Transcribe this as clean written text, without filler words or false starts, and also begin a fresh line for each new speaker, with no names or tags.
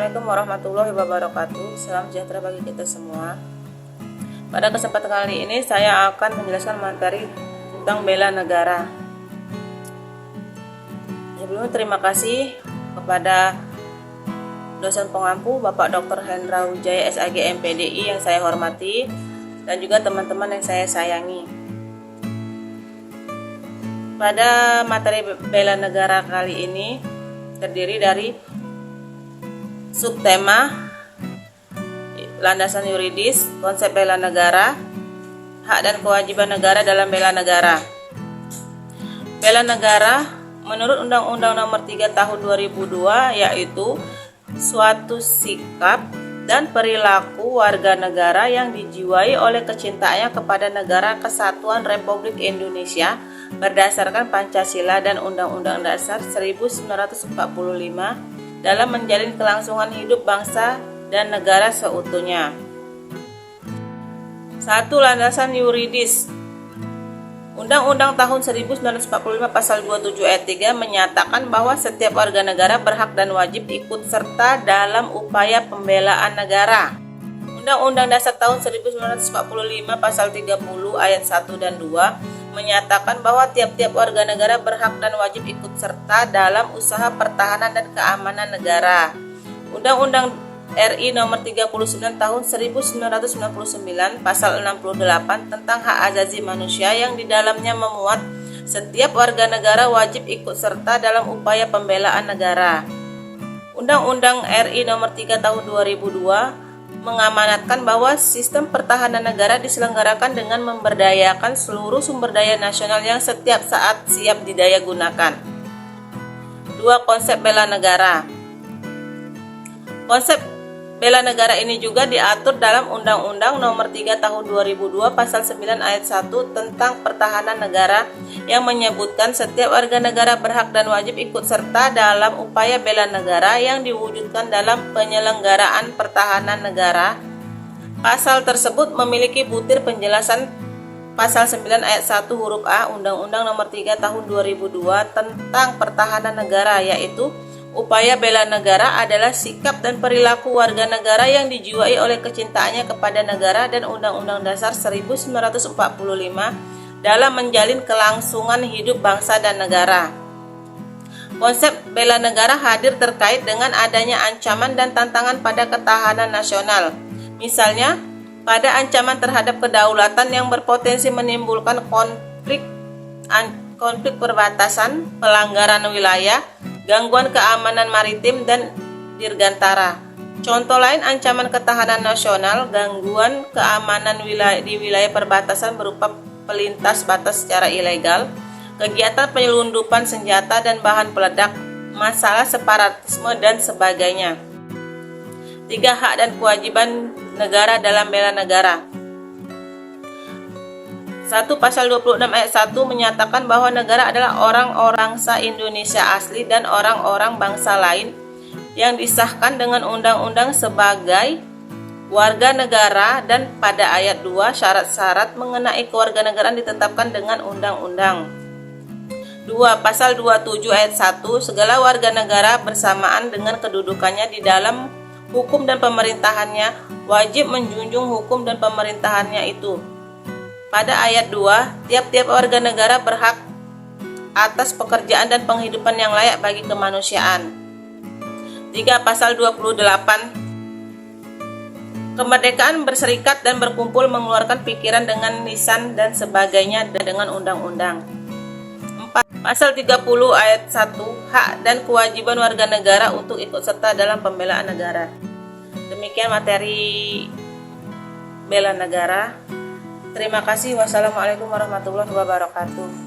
Assalamualaikum warahmatullahi wabarakatuh. Salam sejahtera bagi kita semua. Pada kesempatan kali ini saya akan menjelaskan materi tentang bela negara. Sebelumnya terima kasih kepada dosen pengampu Bapak Dr. Hendra Wijaya SAG MPDI yang saya hormati, dan juga teman-teman yang saya sayangi. Pada materi bela negara kali ini terdiri dari subtema landasan yuridis, konsep bela negara, hak dan kewajiban negara dalam bela negara. Bela negara menurut Undang-Undang Nomor 3 Tahun 2002 yaitu suatu sikap dan perilaku warga negara yang dijiwai oleh kecintaannya kepada negara kesatuan Republik Indonesia berdasarkan Pancasila dan Undang-Undang Dasar 1945 dalam menjalin kelangsungan hidup bangsa dan negara seutuhnya. 1. Landasan yuridis. Undang-Undang tahun 1945 pasal 27 ayat 3 menyatakan bahwa setiap warga negara berhak dan wajib ikut serta dalam upaya pembelaan negara. Undang-Undang Dasar tahun 1945 pasal 30 ayat 1 dan 2 menyatakan bahwa tiap-tiap warga negara berhak dan wajib ikut serta dalam usaha pertahanan dan keamanan negara. Undang-Undang RI Nomor 39 Tahun 1999 Pasal 68 tentang hak asasi manusia yang di dalamnya memuat setiap warga negara wajib ikut serta dalam upaya pembelaan negara. Undang-Undang RI Nomor 3 Tahun 2002 mengamanatkan bahwa sistem pertahanan negara diselenggarakan dengan memberdayakan seluruh sumber daya nasional yang setiap saat siap didaya gunakan. 2. Konsep bela negara. Konsep bela negara ini juga diatur dalam Undang-Undang Nomor 3 Tahun 2002 Pasal 9 ayat 1 tentang pertahanan negara yang menyebutkan setiap warga negara berhak dan wajib ikut serta dalam upaya bela negara yang diwujudkan dalam penyelenggaraan pertahanan negara. Pasal tersebut memiliki butir penjelasan Pasal 9 ayat 1 huruf A Undang-Undang Nomor 3 Tahun 2002 tentang pertahanan negara, yaitu upaya bela negara adalah sikap dan perilaku warga negara yang dijiwai oleh kecintaannya kepada negara dan Undang-Undang Dasar 1945 dalam menjalin kelangsungan hidup bangsa dan negara. Konsep bela negara hadir terkait dengan adanya ancaman dan tantangan pada ketahanan nasional. Misalnya, pada ancaman terhadap kedaulatan yang berpotensi menimbulkan konflik perbatasan, pelanggaran wilayah, gangguan keamanan maritim dan dirgantara. Contoh lain ancaman ketahanan nasional, gangguan keamanan di wilayah perbatasan berupa pelintas batas secara ilegal, kegiatan penyelundupan senjata dan bahan peledak, masalah separatisme dan sebagainya. 3. Hak dan kewajiban negara dalam bela negara. 1. Pasal 26 ayat 1 menyatakan bahwa negara adalah orang-orang se-Indonesia asli dan orang-orang bangsa lain yang disahkan dengan undang-undang sebagai warga negara, dan pada ayat 2 syarat-syarat mengenai kewarganegaraan ditetapkan dengan undang-undang. 2. Pasal 27 ayat 1 segala warga negara bersamaan dengan kedudukannya di dalam hukum dan pemerintahannya wajib menjunjung hukum dan pemerintahannya itu. Pada ayat 2, tiap-tiap warga negara berhak atas pekerjaan dan penghidupan yang layak bagi kemanusiaan. 3. Pasal 28 kemerdekaan berserikat dan berkumpul, mengeluarkan pikiran dengan lisan dan sebagainya dengan undang-undang. 4. Pasal 30 ayat 1 hak dan kewajiban warga negara untuk ikut serta dalam pembelaan negara. Demikian materi bela negara. Terima kasih. Wassalamualaikum warahmatullahi wabarakatuh.